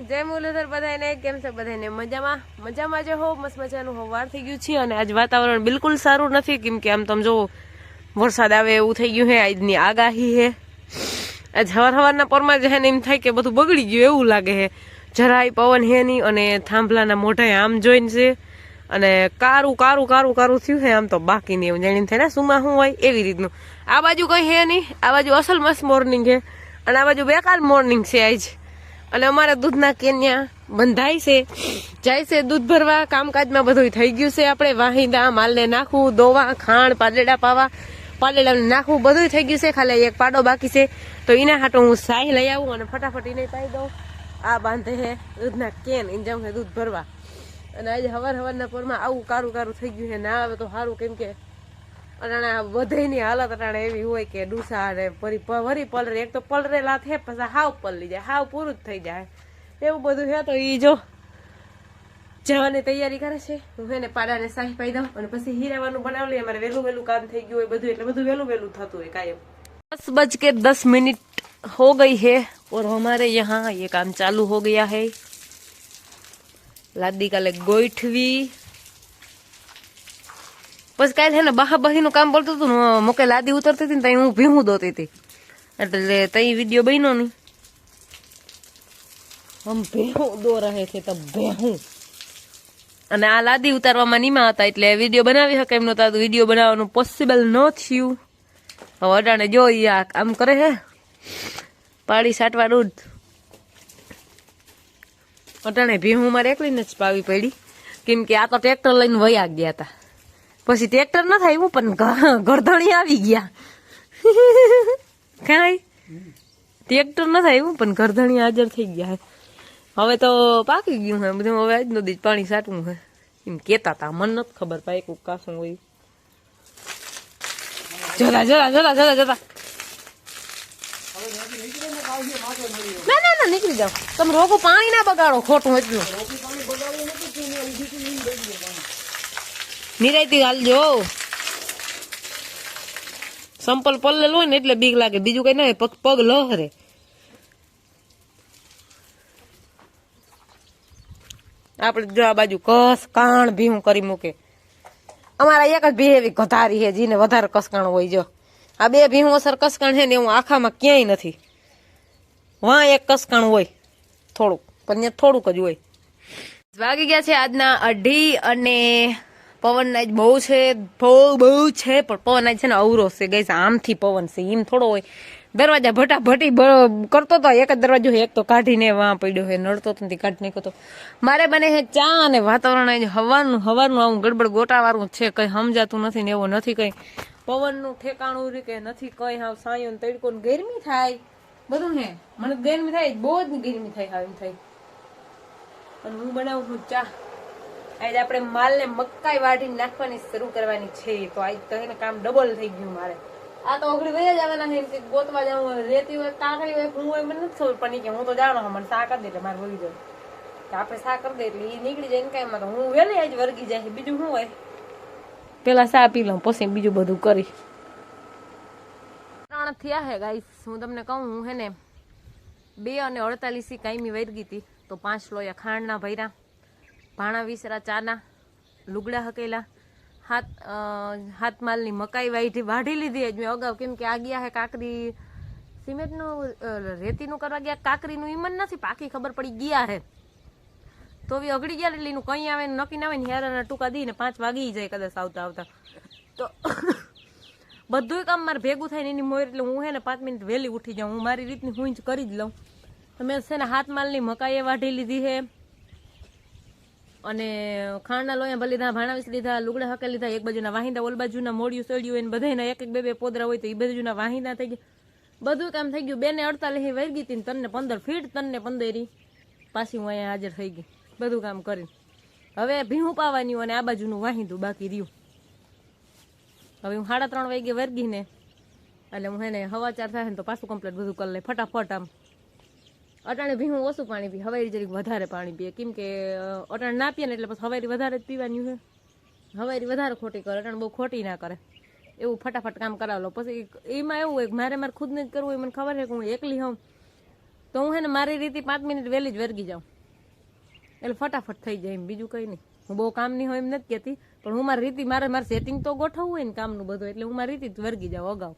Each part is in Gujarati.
જય મુરલીધર બધાને કેમ છે બધાને મજામાં જે હો મસ્ત મજાનું હવાર થઈ ગયું છે અને આજ વાતાવરણ બિલકુલ સારું નથી કેમ કે આમ તમે જો વરસાદ આવે એવું થઈ ગયું છે આજની આગાહી છે આજ હવારના પરમાં જ એમ થાય કે બધું બગડી ગયું એવું લાગે છે જરાય પવન હે નહીં અને થાંભલાના મોઢા આમ જોઈને છે અને કારું કારું કારું કારું થયું છે આમ તો બાકી નહીં એવું જાણીને થાય ને સુમાં શું હોય એવી રીતનું આ બાજુ કઈ હે નહીં આ બાજુ અસલ મસ્ત મોર્નિંગ છે અને આ બાજુ બેકાર મોર્નિંગ છે આજ અને અમારા દૂધના કેન્યા બંધાય છે જાય છે દૂધ ભરવા કામકાજમાં બધું થઈ ગયું છે આપણે વાહિંદા માલને નાખવું દોવા ખાંડ પાલેડા પાવા પાલેડાને નાખવું બધું થઈ ગયું છે ખાલી એક પાડો બાકી છે તો એના હાટો હું સાહી લઈ આવું અને ફટાફટ એને પાઈ દઉં આ બાંધે છે દૂધના કેન એને જાઉં છે દૂધ ભરવા અને આજે હવારના પોરમાં આવું કારું કારું થઈ ગયું છે ના આવે તો સારું કેમ કે અટાણે બધાની હાલત અટાણે એવી હોય કે ડૂસા ને વરી પલરે એક તો પલરેલા છે પછી હાવ પલરી જાય હાવ પૂરું જ થઈ જાય એવું બધું છે તો એ જો જવાની તૈયારી કરે છે હું એને પાડાને સાહી પાઈ દઉં અને પછી હીરાવાનું બનાવી લઈએ અમારે વહેલું કામ થઈ ગયું હોય બધું એટલે બધું વહેલું થતું હોય કાયમ 10:10 हो गई है और हमारे यहाँ ये काम चालू हो गया है लादी काले गोईठवी बस काल है ने बहाबही નું કામ બોલતું હતું મોકે લાદી ઉતરતી હતી ને તઈ હું ભીહું દોતી હતી એટલે તઈ વિડિયો બન્યો નહીં હમ ભીહું દો રહે છે તબ ભીહું અને આ લાદી ઉતારવામાં નીમા હતા એટલે વિડિયો બનાવી શકે એમ નહોતા તો વિડિયો બનાવવાનું પોસિબલ ન થયું હવે અડાણે જો આ કામ કરે છે પાડી સાટવા દૂધ અટાણે ભીહું મારે એકલીને જ પાવી પડી કેમ કે આ તો ટ્રેક્ટર લઈને વયા ગયા હતા પછી ટ્રેક્ટર ન થાય હું પણ ગરધણી આવી ગયા કાંઈ ટ્રેક્ટર ન થાય હું પણ ગરધણી હાજર થઈ ગયા હવે તો પાકી ગયું હે બધું હવે આજનો દી પાણી સાટવું હે એમ કેતા હતા મને નથી ખબર પાઈ કોક કાસું હોય જરા ના નીકળી જાઓ તમે રોગો પાણી ના બગાડો ખોટું એટલું નિરાયતી હાલજો સંપલ પલ્લેલું હોય ને એટલે બીક લાગે બીજું કઈ ના પગ લહરે આપડે જો આ બાજુ કસ કાણ ભીહું કરી મૂકે અમારા એક જ ભી એવી ગધારી છે જેને વધારે કસકાણ હોય જો આ બે ભીહું અસર કસકાણ છે ને એવું આખામાં ક્યાંય નથી વાં એક કસકાણ હોય થોડુંક પણ ત્યાં થોડુંક જ હોય વાગી ગયા છે આજના 2:30 અને પવન આજ બહુ છે બહુ છે પણ પવન આજ છે ને અવરો છે ગઈ આમથી પવન છે એમ થોડો હોય દરવાજા ભટાભટી કરતો તો એક જ દરવાજો એક તો કાઢીને વાં પડ્યો હોય નડતો તો કાઢી નાખ્યો તો મારે બને છે ચા અને વાતાવરણ આજ હવાનું આવું ગડબડ ગોટાવાળું છે કઈ સમજાતું નથી ને એવું નથી કઈ પવનનું ઠેકાણું રે કે નથી કઈ હાવ સાયો ને તડકો ને ગરમી થાય બધું હે મને ગરમી થાય બહુ જ ગરમી થાય હાવ એમ થાય અને હું બનાવું છું ચા આજ આપણે માલને મકાઈ વાઢીને નાખવાની શરૂ કરવાની છે તો આજ તો એને કામ ડબલ થઈ ગયું મારે આ તો ઓગળી વયા જવાના છે ગોતવા જવું રેતી હોય કાકડી હોય હું હોય મને નથી ખબર પડી કે હું તો જાણો મને સા કરી દે એટલે મારે વળી જાય તો આપણે સા કરી દે એટલે એ નીકળી જાય ને કાંઈ તો હું વહેલી આજ વર્ગી જાય બીજું શું હોય પેલા સા પી લઉં પછી બીજું બધું કરી 3 થયા હે ગાઈસ હું તમને કહું હું હે ને 2:48 કાયમી વર્ગી હતી તો 5 લોયા ખાંડના ભર્યા ભાણા વિસરા ચાના લુગડા હકેલા હાથ માલની મકાઈ વાઢી લીધી જ મેં અગાઉ કેમ કે આ ગયા હે કાકરી સિમેન્ટનું રેતીનું કરવા ગયા કાકરીનું ઈમન નથી પાકી ખબર પડી ગયા હે તો બી અગડી ગયા એટલે એનું કઈ આવે નક્કી ના આવે ને હેરાના ટૂંકા દઈને 5 વાગી જાય કદાચ આવતા તો બધું કામ મારે ભેગું થાય ને એની મોર એટલે હું હે ને 5 મિનિટ વહેલી ઉઠી જાઉં હું મારી રીતની હું જ કરી જ લઉં મેં છે ને હાથ માલની મકાઈએ વાઢી લીધી છે અને ખાંડના લોયા ભલી લીધા ભાણા વીસ લીધા લુગડા હકે લીધા એક બાજુના વાહિંદા ઓલ બાજુના મોડિયું સળ્યું હોય ને બધાના એક બે પોદરા હોય તો એ બાજુના વાહિંદા થઈ ગયા બધું કામ થઈ ગયું 2:48 વર્ગી હતી 3:15 ફીટ 3:15 પાછી હું અહીંયા હાજર થઈ ગઈ બધું કામ કરીને હવે ભીહું પાવાની અને આ બાજુનું વાહિંદું બાકી રહ્યું હવે હું 3:30 વાગે વર્ગી ને એટલે હું એને 4:15 થાય ને તો પાછું કમ્પ્લીટ બધું કરી લે ફટાફટ આમ અટાણે ભીહું ઓછું પાણી પીએ હવારી જરીક વધારે પાણી પીએ કેમ કે અટાણે ના પીએ ને એટલે પછી હવારી વધારે જ પીવાની છે હવારી વધારે ખોટી કરે અટાણે બહુ ખોટી ના કરે એવું ફટાફટ કામ કરાવ લો પછી એમાં એવું હોય મારે ખુદને જ કરવું હોય મને ખબર છે કે હું એકલી હોઉં તો હું હે ને મારી રીતે 5 મિનિટ વહેલી જ વર્ગી જાઉં એટલે ફટાફટ થઈ જાય એમ, બીજું કંઈ નહીં. હું બહુ કામની હોય એમ નથી કહેતી, પણ હું મારી રીતિ મારે સેટિંગ તો ગોઠવવું હોય ને કામનું બધું, એટલે હું મારી રીતિ વર્ગી જાઉં અગાઉ.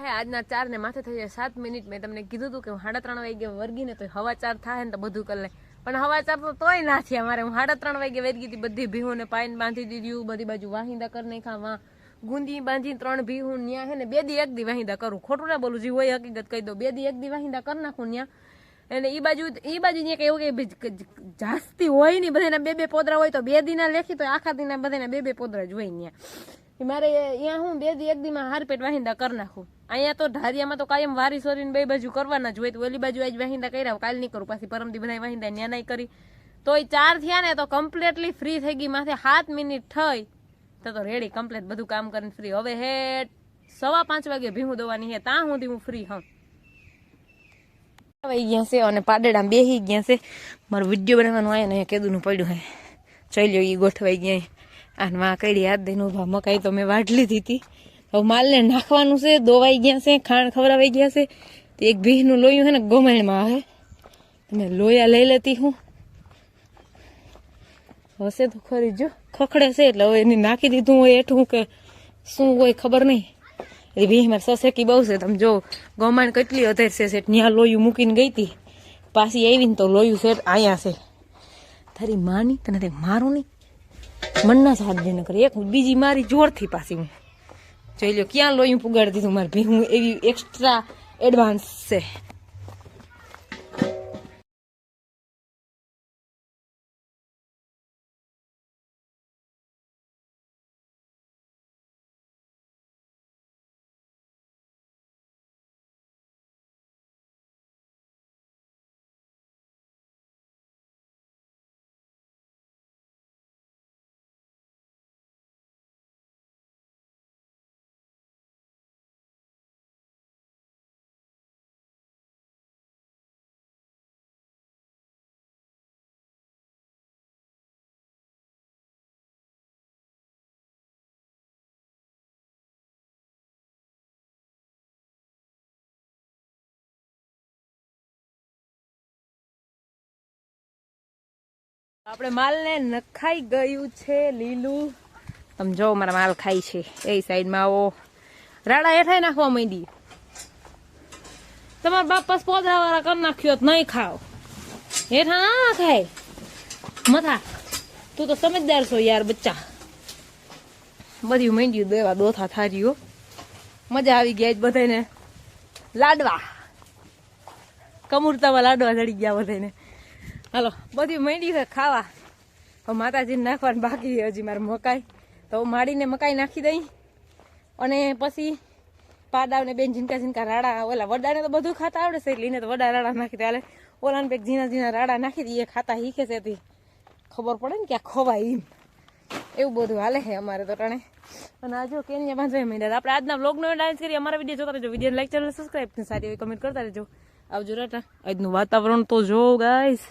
હે આજના 4 ને માથે થઈ જાય 7 મિનિટ. મેં તમને કીધું હતું કે હું 3:30 વાગે વર્ગીને તો 4:15 થાય ને તો બધું કરી લે, પણ 4:15 તો તોય ના થયા મારે. હું 3:30 વાગે વર્ગી હતી, બધી ભીહોને પાઈને બાંધી દીધી, બધી બાજુ વાહિંદા કરી નાખ્યા, ગુંદી બાંધી 3 ભીહું ન્યા હે ને 2 દી 1 દી વાહિંદા કરું. ખોટું ના બોલું, જે હોય હકીકત કહી દો. 2 દી 1 દી વાહિંદા કરી નાખું ન્યા. અને એ બાજુ ત્યાં એવું કે જાસ્તી હોય નહીં, બધાના 2-2 પોદરા હોય તો 2 દીના લેખી તો આખા દીના બધાના 2-2 પોદરા જ હોય ત્યાં. મારે અહીંયા હું 2 દી 1 દીમાં હારપેટ વાહિંદા કરી નાખું. અહીંયા તો ધારિયામાં તો કાયમ વારી સોરીને 2 બાજુ કરવાના જ હોય, તો ઓલી બાજુ આજ વાહિંદા કર્યા, કાલ નહીં કરું, પાછી પરમદી બધા વાહિંદા ન્યા નહીં કરી. તો એ 4 થયા ને તો કમ્પ્લીટલી ફ્રી થઈ ગઈ. માથે 7 મિનિટ થઈ તો રેડી કમ્પ્લીટ બધું કામ કરીને ફ્રી. હવે હે 5:15 વાગે ભીહું દોવાની હે, ત્યાં સુધી હું ફ્રી હા આવી ગયા છે. અને પાડેડા બેહી ગયા છે. મારો વિડીયો બનાવવાનું આવે ને કેદુનું પડ્યું હે, જોઈ લ્યો એ ગોઠવાઈ ગયા. અને માં કઈ હાથ દઈને ઉભા. મકાઈ તો મેં વાઢ લીધી હતી, હવે માલને નાખવાનું છે. દોવાઈ ગયા છે, ખાણ ખવડાવાઈ ગયા છે. તો એક ભીહનું લોયું છે ને ગોમણમાં આવે, તમે લોયા લઈ લેતી હું હશે તો ખરી. જો ખખડે છે એટલે હવે એને નાખી દીધું હોય એઠું કે શું હોય ખબર નહીં. એ ભી મારે સસેકી બહુ છે. તમે જો ગોમાણ કેટલી અધેર છે સેટ, ત્યાં લોયું મૂકીને ગઈ હતી, પાછી આવીને તો લોયું સેટ અહીંયા છે. તારી માની તને તે મારું નહીં, મનના સાથ દે ન કરે. એક બીજી મારી જોરથી પાછી હું જોઈ લો ક્યાં લોયું પુગાડી દીધું મારે ભીહું. એવી એક્સ્ટ્રા એડવાન્સ છે. આપણે માલને નખાઈ ગયું છે લીલું. તમે જો મારા માલ ખાય છે. એ સાઈડમાં આવો રાડા હેઠાઈ નાખવા માંડી. તમારા બાપ પોદરા વાળા કરી નાખ્યો નહીં ખાવ, હેઠા ના ખાય મથા. તું તો સમજદાર છો યાર બચ્ચા. બધું માંડ્યું દેવા દોથા થાર્યો. મજા આવી ગયા બધાને લાડવા, કમુરતામાં લાડવા ચડી ગયા બધાને. હાલો બધું માંડ્યું છે ખાવા. હવે માતાજીને નાખવાનું બાકી હજી મારે મકાઈ, તો માડીને મકાઈ નાખી દઈ. અને પછી પાડાવને બેન ઝીનકા ઝીનકા રાડા, ઓલા વડાને તો બધું ખાતા આવડે છે એટલે એને તો વડા રાડા નાખી દે. હાલે ઓલાને પેક ઝીણા ઝીણા રાડા નાખી દઈએ, ખાતા શીખે છે તે ખબર પડે ને કે આ ખવાય એમ. એવું બધું હાલે છે અમારે તો ટાણે. અને આ જો કેન્યા બાંધવા માંડ્યા. આપણે આજના વ્લોગનો ડાન્સ કરીએ. અમારા વિડીયો જોતા રહેજો, વિડીયો લાઈક ચેનલ સબસ્ક્રાઈબ સારી એવી કમેન્ટ કરતા રહેજો. આવજો રાટા. આજનું વાતાવરણ તો જો ગાઈસ.